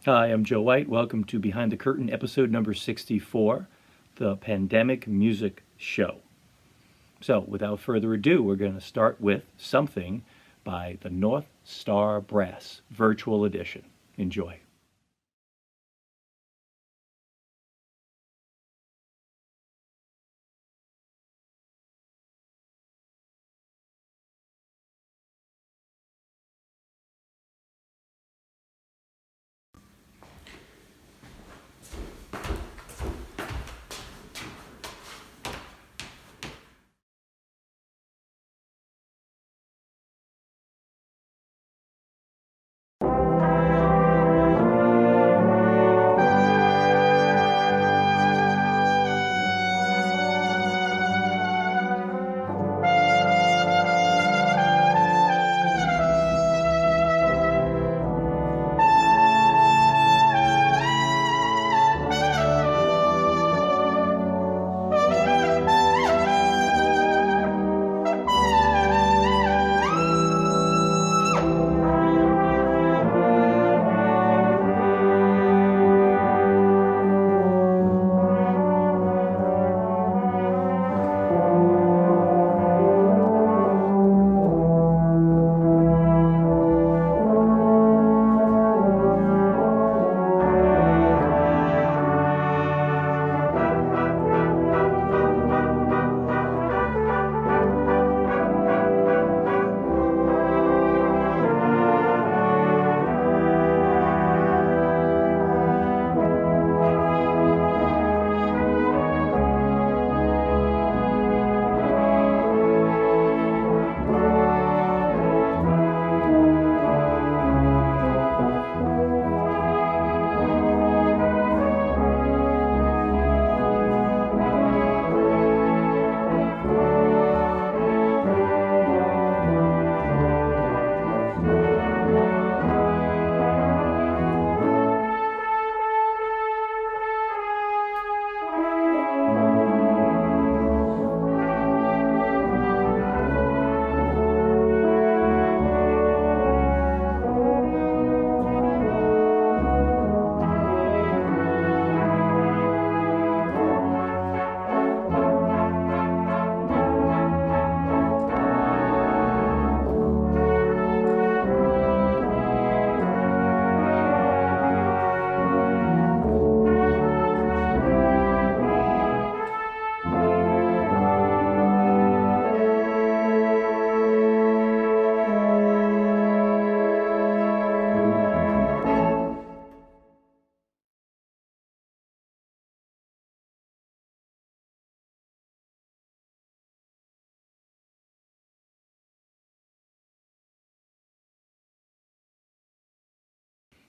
Hi, I'm Joe White. Welcome to Behind the Curtain, episode number 64, the Pandemic Music Show. So, without further ado, we're going to start with something by the North Star Brass Virtual Edition. Enjoy.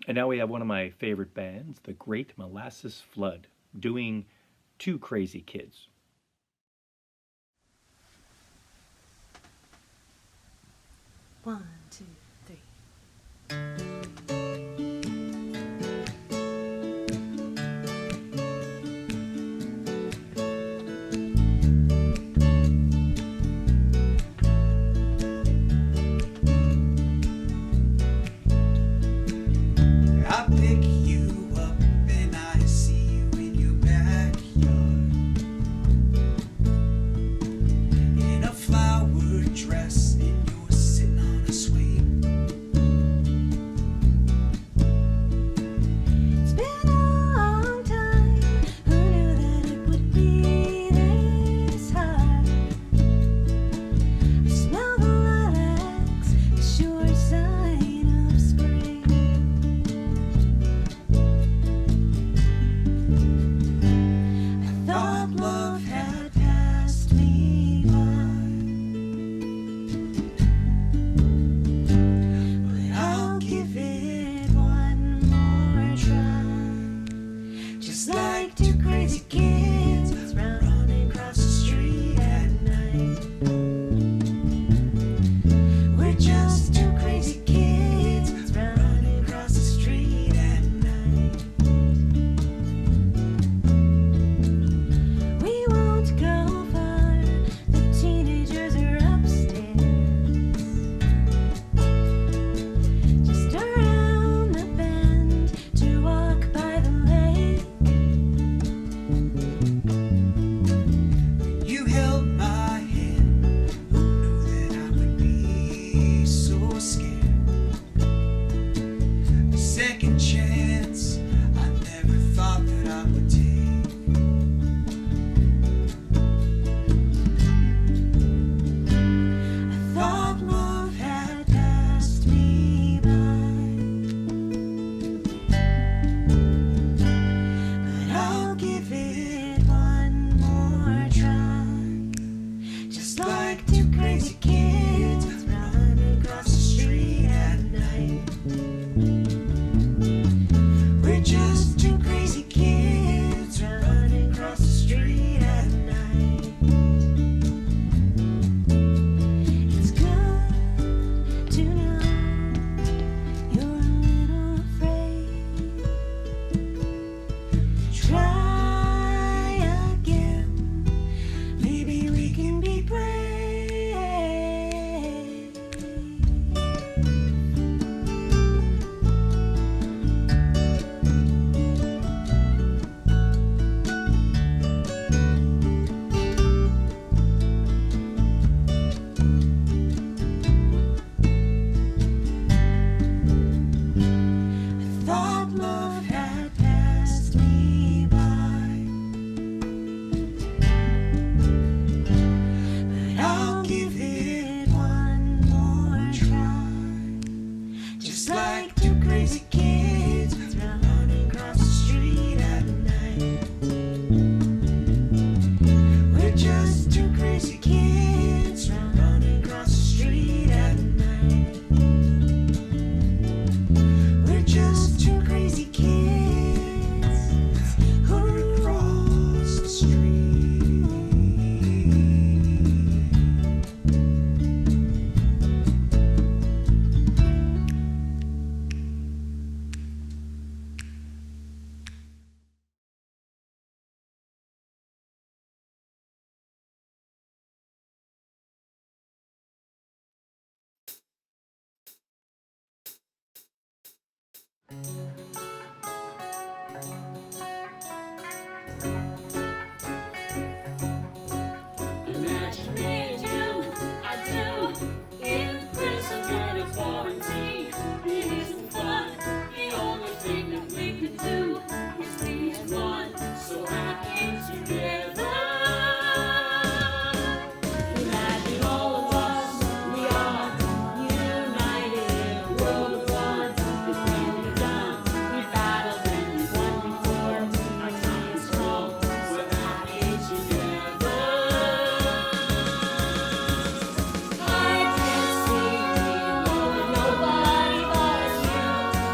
And now we have one of my favorite bands, the Great Molasses Flood, doing Two Crazy Kids. One, two, three. I pick you up and I see you in your backyard in a flower dress and you're sitting on a swing. Imagine me and you, I do, in prison and in quarantine. It isn't fun, the only thing that we can do is be as one, so happy together. Imagine all of us, we are united, world of one. This can be done, we battled and we won before. Our time is strong, we're happy together. I can't see loving nobody but you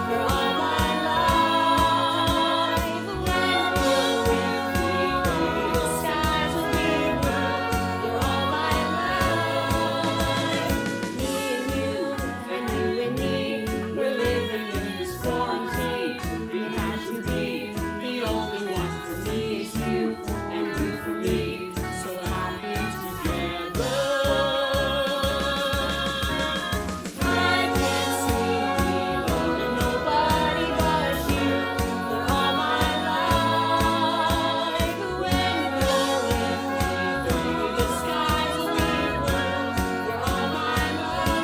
for all my life. When we're free, the skies will be blue for all my life. Me and you and me, we're living in this quarantine. It has to be the only one for me is you and you for me. So happy together. I can't see loving nobody but you for all my life. When you're with me, baby, the skies will be blue for all my life.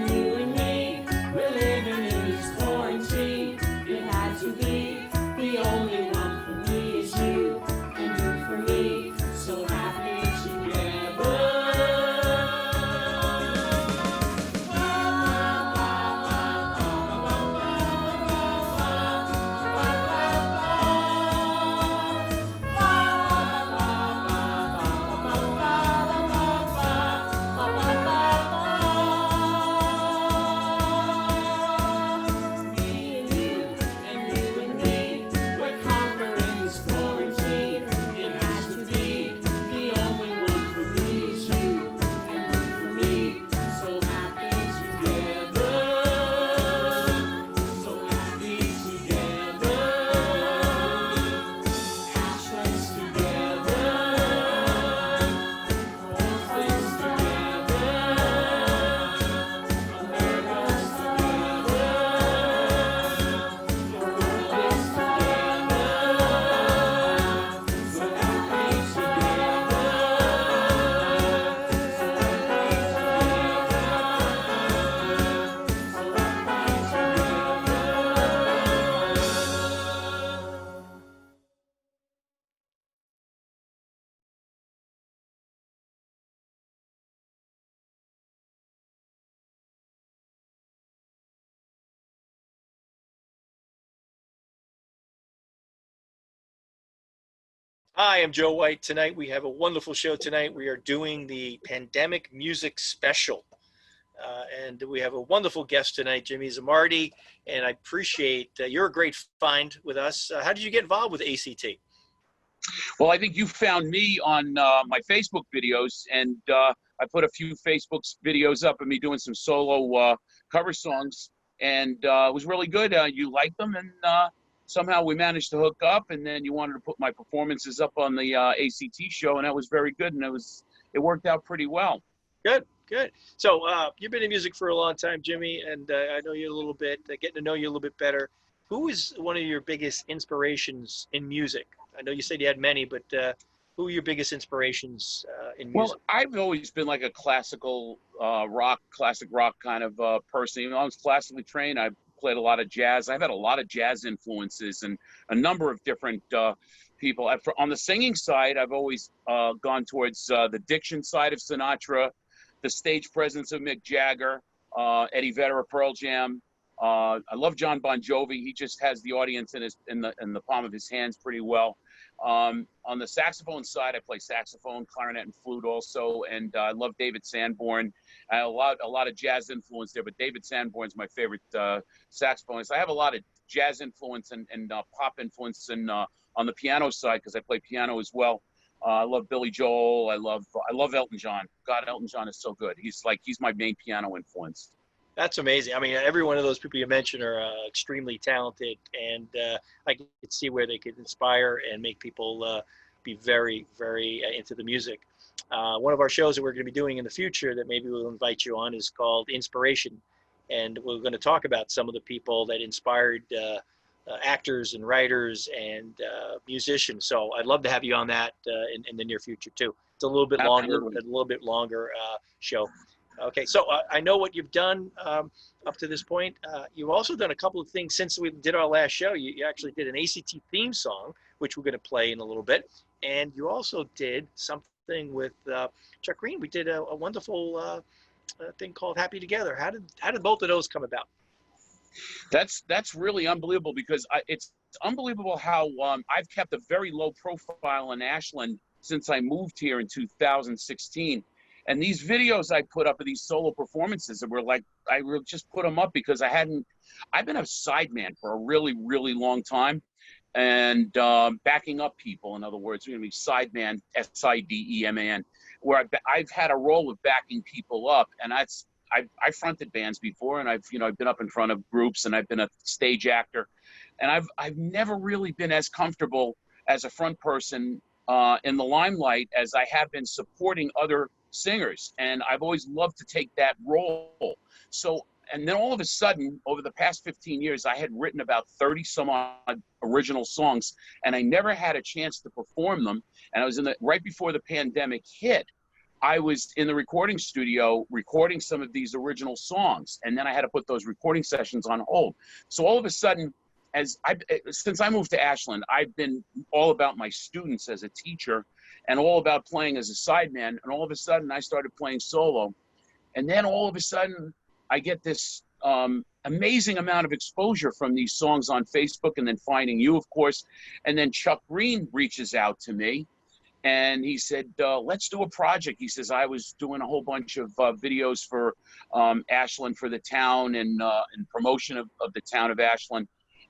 Me and me, we're living in this quarantine. It had to be the only one for me is you and you for me. So happy together. Me and you and me, we're conquering this quarantine. It has to be the only one for me is you and you for me. So happy together. So happy together. Ashless together. Orphans together. America's together. The world is together. So happy together. So happy together. Hi, I'm Joe White. Tonight we have a wonderful show. Tonight we are doing the pandemic music special. And we have a wonderful guest tonight, Jimmy Zamardi. And I appreciate you're a great find with us. How did you get involved with ACT? Well, I think you found me on my Facebook videos, and I put a few Facebook videos up of me doing some solo cover songs, and it was really good. You liked them, and somehow we managed to hook up, and then you wanted to put my performances up on the ACT show, and that was very good, and it worked out pretty well. Good, good. So you've been in music for a long time, Jimmy, and I know you a little bit, getting to know you a little bit better. Who is one of your biggest inspirations in music? I know you said you had many, but who are your biggest inspirations in music? Well, I've always been like a classic rock kind of person. Even though I was classically trained, I played a lot of jazz. I've had a lot of jazz influences and a number of different people. On the singing side, I've always gone towards the diction side of Sinatra, the stage presence of Mick Jagger, Eddie Vedder of Pearl Jam. I love John Bon Jovi. He just has the audience in the palm of his hands pretty well. On the saxophone side, I play saxophone, clarinet, and flute also, and I love David Sanborn. I have a lot of jazz influence there, but David Sanborn's my favorite saxophonist. I have a lot of jazz influence and pop influence on the piano side because I play piano as well. I love Billy Joel. I love Elton John. God, Elton John is so good. He's my main piano influence. That's amazing. I mean, every one of those people you mentioned are extremely talented, and I could see where they could inspire and make people be very, very into the music. One of our shows that we're going to be doing in the future that maybe we'll invite you on is called Inspiration. and we're going to talk about some of the people that inspired actors and writers and musicians. So I'd love to have you on that in the near future too. It's a little bit longer show. Okay, so I know what you've done up to this point. You've also done a couple of things since we did our last show. You actually did an ACT theme song, which we're going to play in a little bit. And you also did something with Chuck Green. We did a wonderful thing called Happy Together. How did both of those come about? That's really unbelievable, because it's unbelievable how I've kept a very low profile in Ashland since I moved here in 2016. And these videos I put up of these solo performances that were like, I just put them up because I've been a sideman for a really, really long time, and backing up people. In other words, we're going to be sideman, S-I-D-E-M-A-N, where I've had a role of backing people up. And I fronted bands before, and I've been up in front of groups, and I've been a stage actor, and I've never really been as comfortable as a front person in the limelight as I have been supporting other singers. And I've always loved to take that role. So, and then all of a sudden, over the past 15 years, I had written about 30 some odd original songs, and I never had a chance to perform them. And I was right before the pandemic hit, I was in the recording studio recording some of these original songs, and then I had to put those recording sessions on hold. So all of a sudden, since I moved to Ashland, I've been all about my students as a teacher, and all about playing as a sideman. And all of a sudden, I started playing solo, and then all of a sudden, I get this amazing amount of exposure from these songs on Facebook, and then finding you, of course, and then Chuck Green reaches out to me. And he said, let's do a project. He says, I was doing a whole bunch of videos for Ashland, for the town, and promotion of the town of Ashland.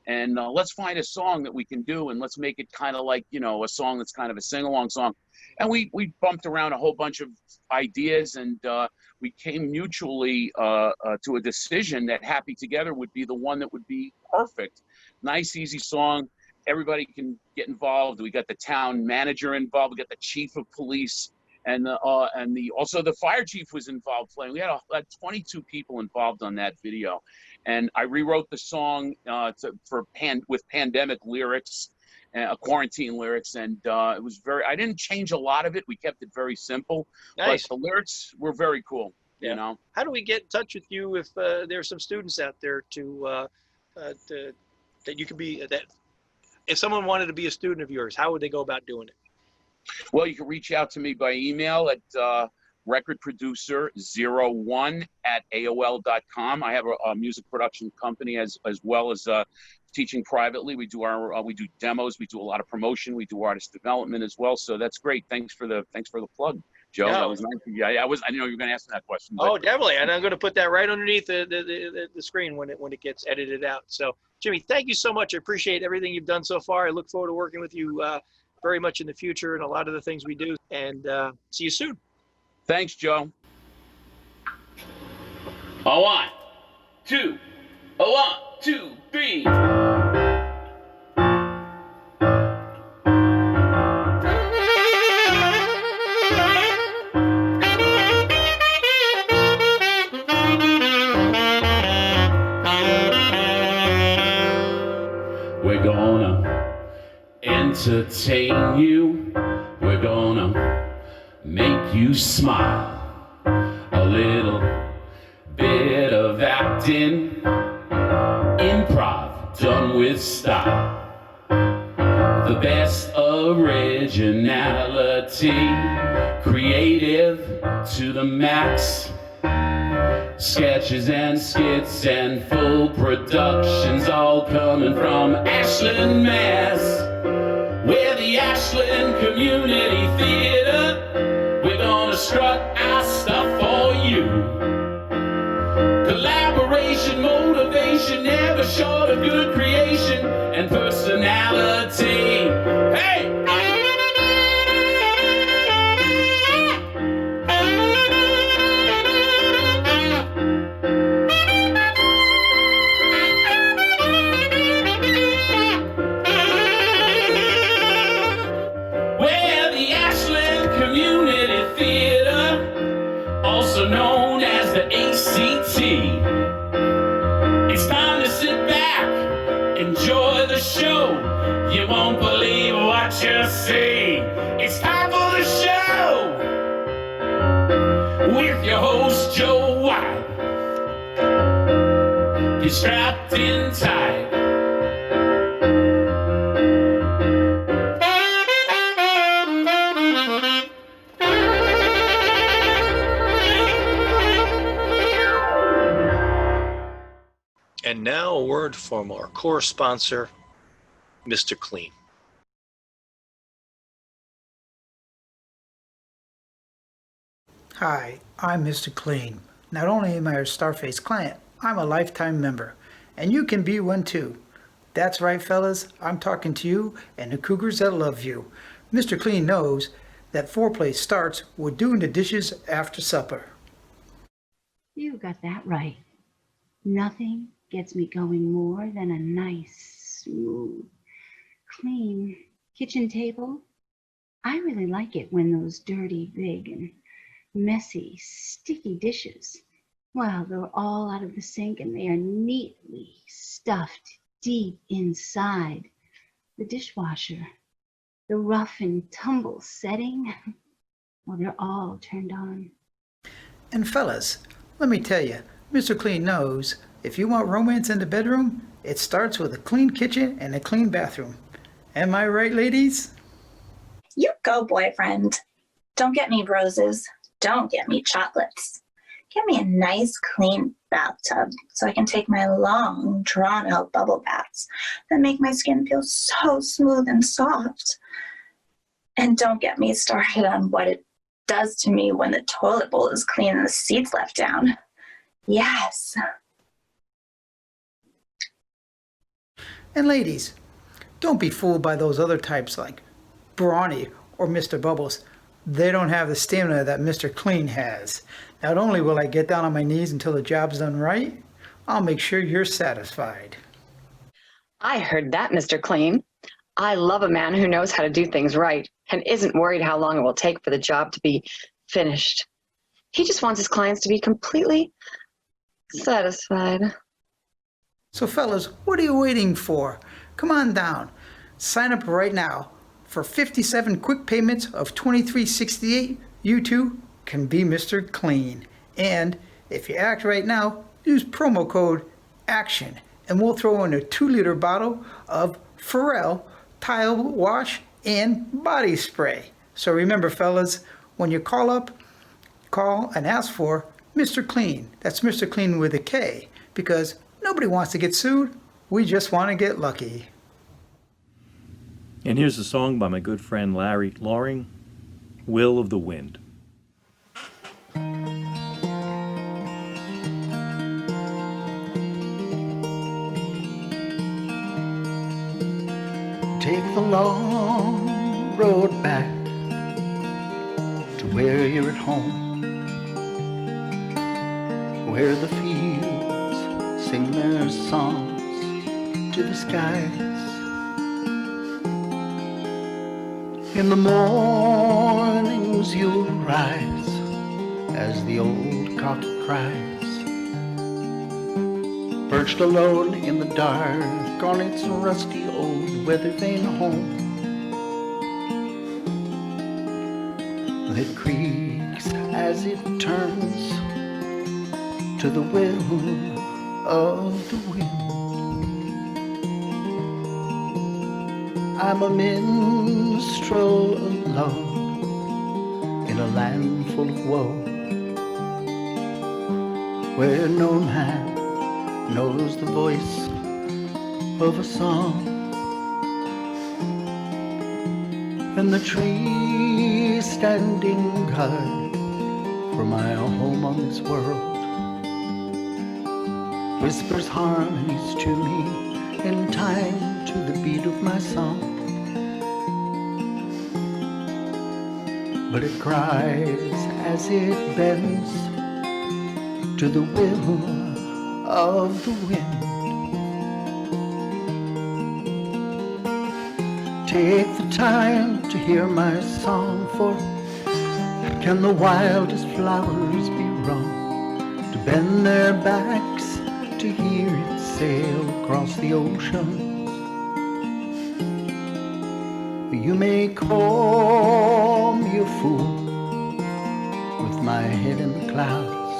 And let's find a song that we can do, and let's make it kind of like, a song that's kind of a sing-along song. And we bumped around a whole bunch of ideas, and we came mutually to a decision that Happy Together would be the one that would be perfect. Nice, easy song. Everybody can get involved. We got the town manager involved. We got the chief of police, and also the fire chief was involved playing. We had 22 people involved on that video, and I rewrote the song with pandemic lyrics, quarantine lyrics, and it was I didn't change a lot of it. We kept it very simple. Nice. But the lyrics were very cool. Yeah. How do we get in touch with you if there's some students out there that you could be that? If someone wanted to be a student of yours, how would they go about doing it? Well, you can reach out to me by email at recordproducer01@aol.com. I have a music production company as well as teaching privately. We do we do demos. We do a lot of promotion. We do artist development as well. So that's great. Thanks for the plug, Joe. Yeah. That was nice. Yeah, I didn't know you were going to ask that question. Oh, definitely. And I'm going to put that right underneath the screen when it gets edited out. So, Jimmy, thank you so much. I appreciate everything you've done so far. I look forward to working with you very much in the future and a lot of the things we do. And see you soon. Thanks, Joe. A 1, 2, a 1, 2, 3. We're gonna entertain you. We're gonna make you smile. A little bit of acting, improv done with style. The best originality, creative to the max. Sketches and skits and full productions all coming from Ashland, Mass. We're the Ashland Community Theater. We're gonna strut our stuff for you. Collaboration, motivation, never short of good creation and personality. Hey! We're the Ashland Community Theater, also known as the ACT. just say it's time for the show with your host Joe White. Get strapped in tight. And now a word from our core sponsor, Mr. Clean. Hi, I'm Mr. Clean. Not only am I a Starface client, I'm a lifetime member, and you can be one too. That's right, fellas, I'm talking to you and the cougars that love you. Mr. Clean knows that foreplay starts with doing the dishes after supper. You got that right. Nothing gets me going more than a nice, smooth, clean kitchen table. I really like it when those dirty, big, and messy, sticky dishes, well, they're all out of the sink and they are neatly stuffed deep inside the dishwasher. The rough and tumble setting, well, they're all turned on. And fellas, let me tell you, Mr. Clean knows if you want romance in the bedroom, it starts with a clean kitchen and a clean bathroom. Am I right, ladies? You go, boyfriend. Don't get me roses. Don't get me chocolates. Get me a nice, clean bathtub so I can take my long, drawn-out bubble baths that make my skin feel so smooth and soft. And don't get me started on what it does to me when the toilet bowl is clean and the seat's left down. Yes. And ladies, don't be fooled by those other types like Arnie or Mr. Bubbles. They don't have the stamina that Mr. Clean has. Not only will I get down on my knees until the job's done right, I'll make sure you're satisfied. I heard that, Mr. Clean. I love a man who knows how to do things right and isn't worried how long it will take for the job to be finished. He just wants his clients to be completely satisfied. So fellas, what are you waiting for? Come on down. Sign up right now. For 57 quick payments of $23.68, you too can be Mr. Clean. And if you act right now, use promo code ACTION and we'll throw in a 2-liter bottle of Pharrell tile wash and body spray. So remember, fellas, when you call and ask for Mr. Clean. That's Mr. Clean with a K, because nobody wants to get sued. We just want to get lucky. And here's a song by my good friend Larry Laing, Will of the Wind. Take the long road back to where you're at home, where the fields sing their songs to the skies. In the mornings you'll rise as the old cock cries, perched alone in the dark on its rusty old weather-vane home that creaks as it turns to the will of the wind. I'm a minstrel alone in a land full of woe, where no man knows the voice of a song, and the trees standing guard for my home on this world whispers harmonies to me in time to the beat of my song. But it cries as it bends to the will of the wind. Take the time to hear my song, for can the wildest flowers be wrong to bend their backs to hear it sail across the ocean? You may call me a fool with my head in the clouds,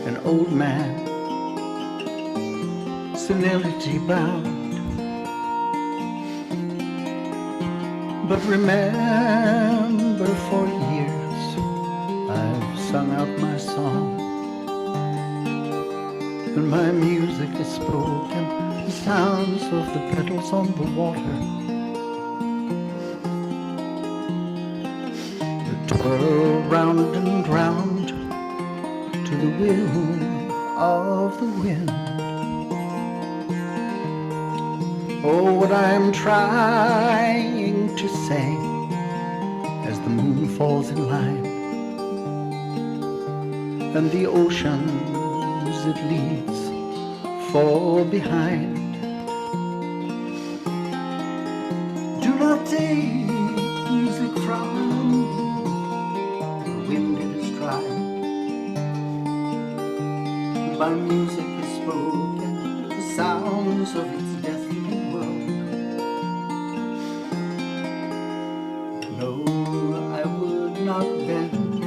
an old man, senility bound. But remember, for years I've sung out my song, and my music is spoken, the sounds of the petals on the water, that twirl round and round to the will of the wind. Oh, what I'm trying to say as the moon falls in line and the oceans it leads fall behind. Do not take music from me, the wind it is dry. My music is spoken, the sounds of its destiny world. No, I would not bend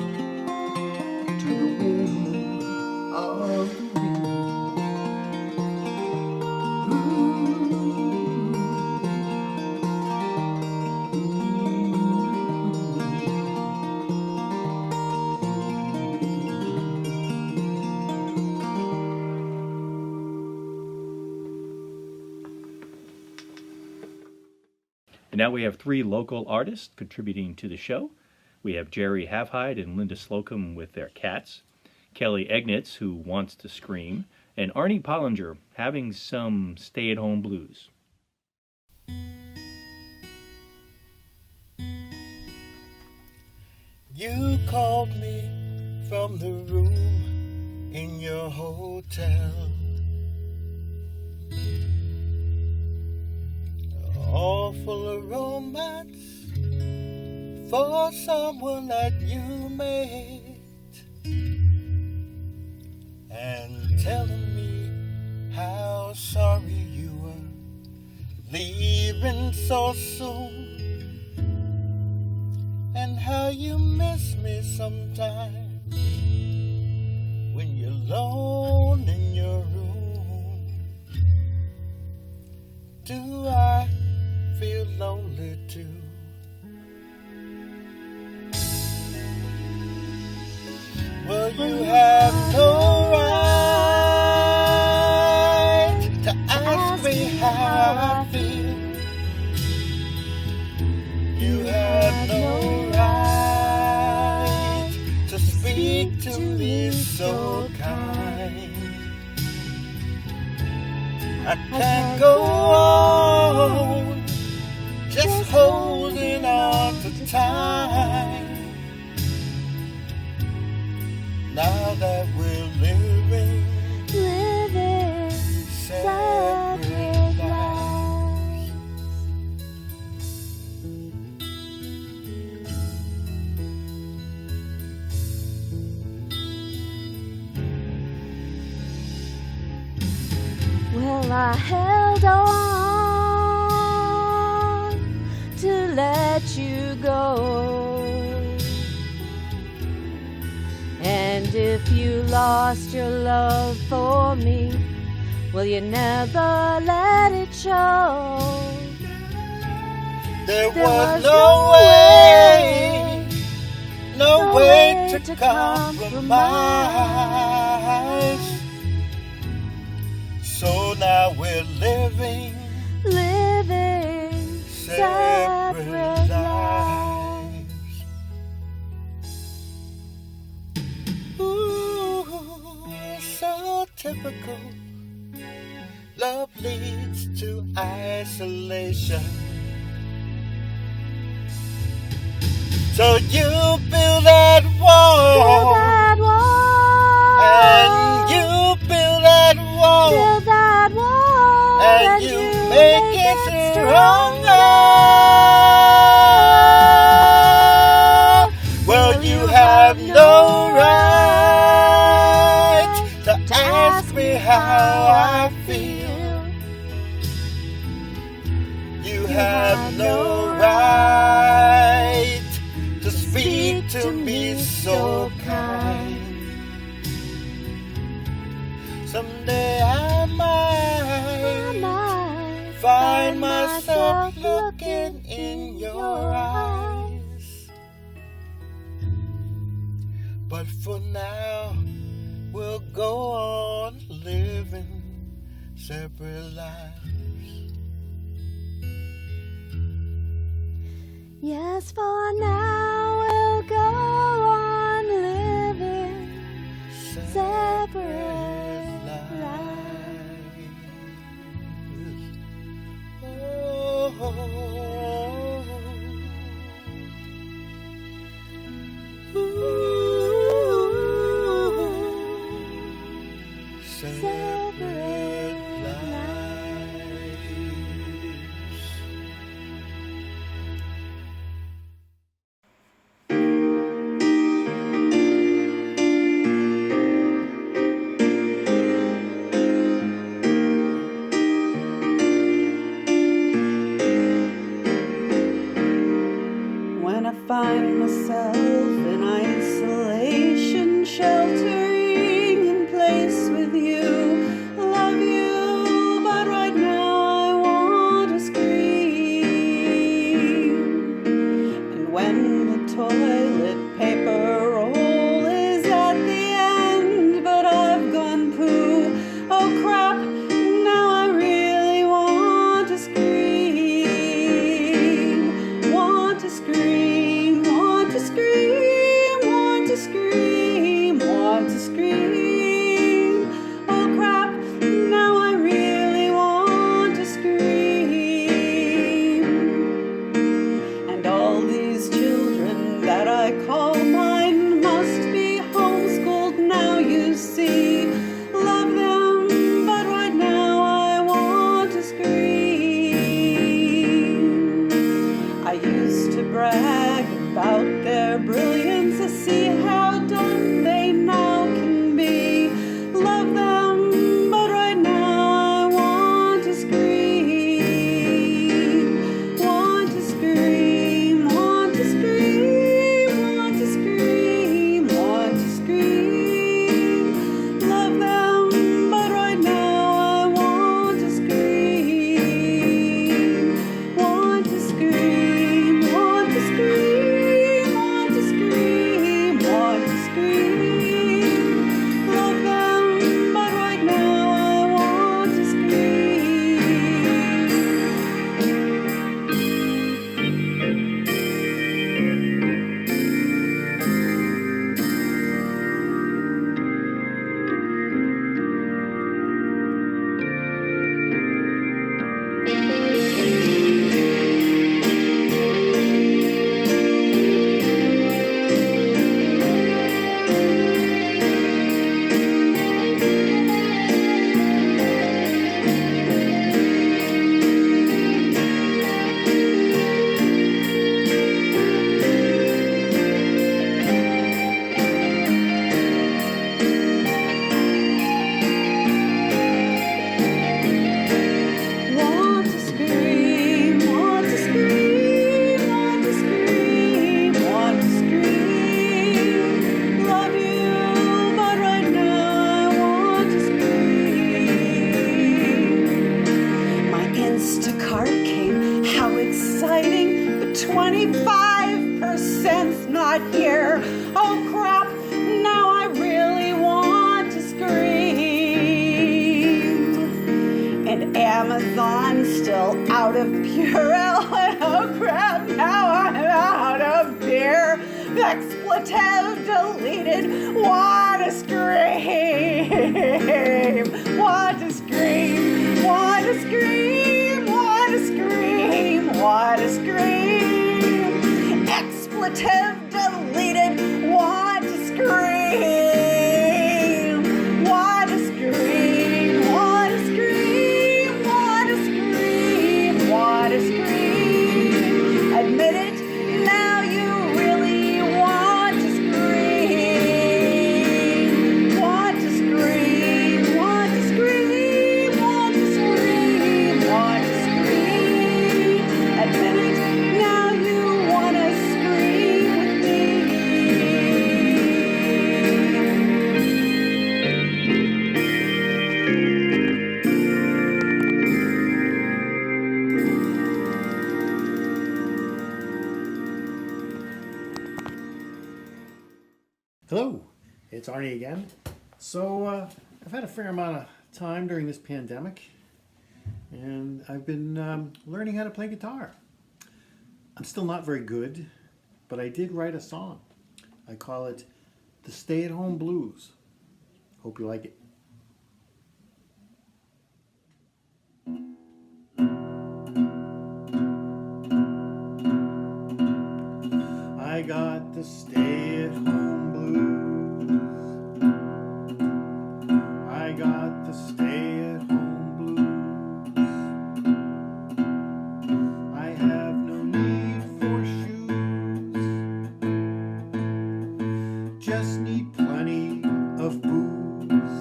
to the will of the wind. And now we have three local artists contributing to the show. We have Jerry Halfhide and Lynda Slocomb with their cats, Kelly Egnitz, who wants to scream, and Arnie Pollinger having some stay-at-home blues. You called me from the room in your hotel, all full of romance for someone that you made, and telling me how sorry you were leaving so soon, and how you miss me sometimes when you're alone in your room. Do I feel lonely too? Well, you have no right to ask me how I feel. You have no right to speak to me so kind. I can't go on just holding on to time. Now that we're living separate lives. Well, I held on to let you go. And if you lost your love for me, well, you never let it show. There was no way, no way to compromise. So now we're living separate lives. Ooh, so typical. Love leads to isolation. So you build that wall, and you build that wall, and you make it stronger. Well, you have no right to ask me how I feel. You got no right to speak to me so kind. Someday I might find myself looking in your eyes. But for now, we'll go on living separate lives. Yes, for now we'll go on living separate lives. Separate lives. When I find myself in isolation, sheltering in place with you, love you, but right now I want to scream. And when the toilet paper roll is at the end, but I've gone poo, oh crap, now I really want to scream. Want to scream, want to scream, want to scream, want to scream. Oh crap, now I really want to scream. And all these children that I call mine must be homeschooled now, you see. Love them, but right now I want to scream. I used to brag about their brilliance, to see how dumb they now can be. Love them, but right now I want to scream. Want to scream, want to scream, want to scream, want to scream. Love them, but right now I want to scream. Want to scream, want to scream, want to scream, want to scream. Love them, but right now I want to scream. Want to scream, want to scream, want to scream, want to scream. Love you, but right now I want to scream. My Instacart came, how exciting, but 25%'s not here. Oh crap, now I really want to scream. And Amazon's still out of Purell. And oh crap, now I'm out of beer. Expletive deleted. Want to scream. Want to scream. Want to scream. Want to scream. Want to scream. Expletive deleted. Want to scream. Want to scream. Want to scream. Want to scream. Want to scream. Admit it, now you really want to scream. Want to scream. Want to scream. Want to scream. Want to scream. Admit Hello, it's Arnie again. So I've had a fair amount of time during this pandemic, and I've been learning how to play guitar. I'm still not very good, but I did write a song. I call it The Stay-at-Home Blues. Hope you like it. I got the stay-at-home blues. I got the stay-at-home blues. I have no need for shoes. Just need plenty of booze.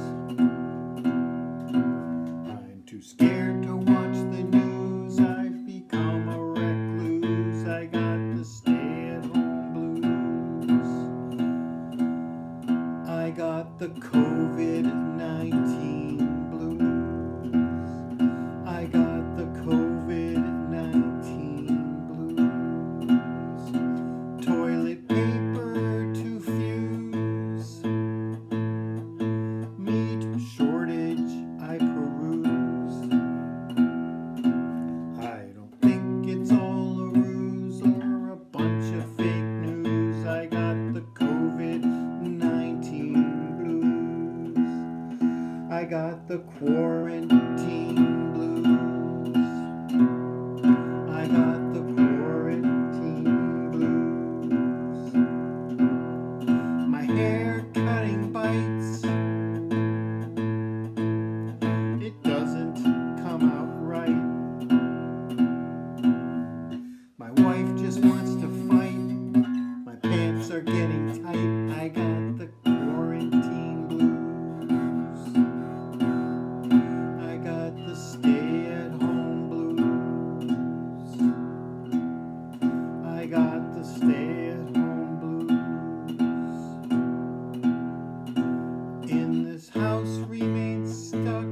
I'm too scared to watch the news. I've become a recluse. I got the stay-at-home blues. I got the COVID-19 blues. I got the COVID-19 blues. Toilet paper to fuse. Meat shortage I peruse. I don't think it's all a ruse or a bunch of fake news. I got the COVID-19 blues. I got the quarantine blues. I got the quarantine blues. My hair cutting bites. It doesn't come out right. My wife just wants to fight. My pants are getting tight. I got the quarantine blues. I got the stay-at-home blues. I got the stay-at-home blues. In this house remain stuck.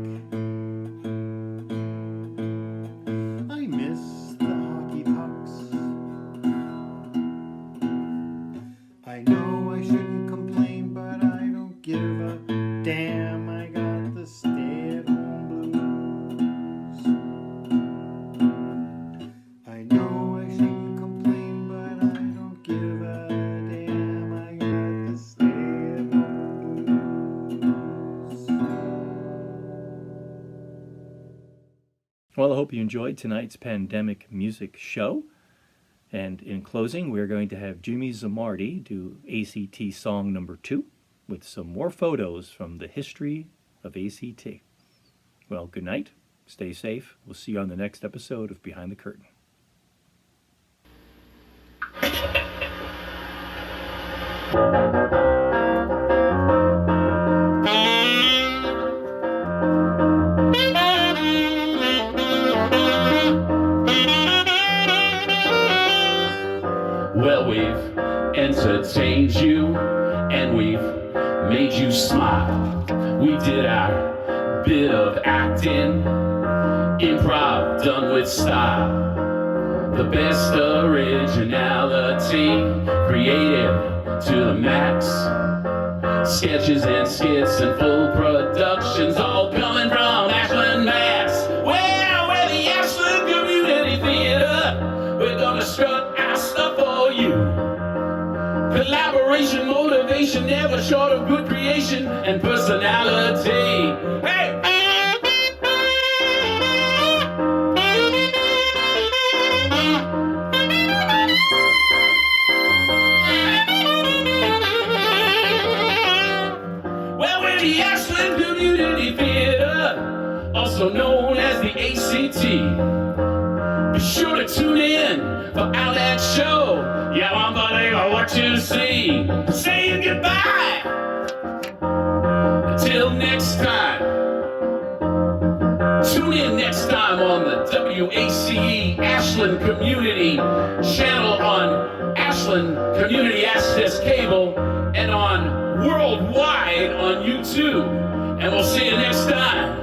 I miss the hockey pucks. I know I shouldn't complain, but I don't give a damn. I got the stay-at-home blues. I know I shouldn't complain, but I don't give a damn. I got the stay-at-home blues. Well, I hope you enjoyed tonight's pandemic music show. And in closing, we're going to have Jimmy Zamardi do ACT song number 2 with some more photos from the history of ACT. Well, good night. Stay safe. We'll see you on the next episode of Behind the Curtain. Well, we've entertained you and we've made you smile. We did our bit of acting, improv done with style. The best originality, creative to the max. Sketches and skits and full productions all coming from Ashland, Mass. Well, we're the Ashland Community Theater. We're gonna strut our stuff for you. Collaboration, motivation, never short of good creation and personality. Hey! Well, we're the Ashland Community Theater, also known as the ACT. Be sure to tune in for our next show. Yeah, I'm believing what you see. Saying goodbye. Until next time. Tune in next time on the WACE Ashland Community channel on Ashland Community Access Cable and on worldwide on YouTube. And we'll see you next time.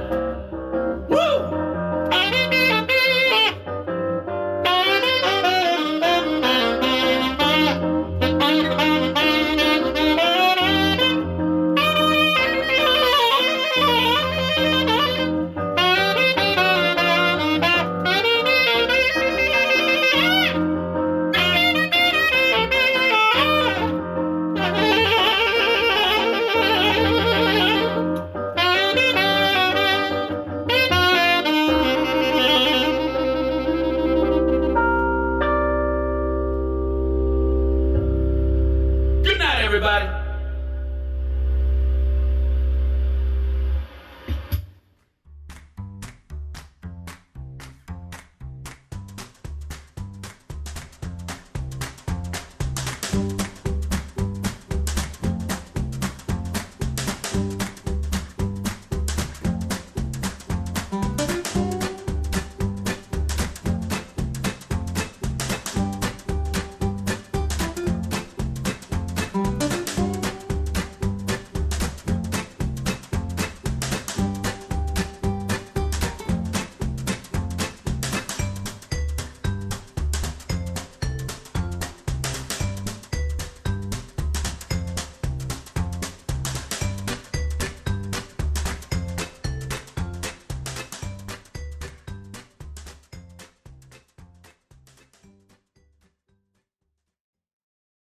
Woo! everybody.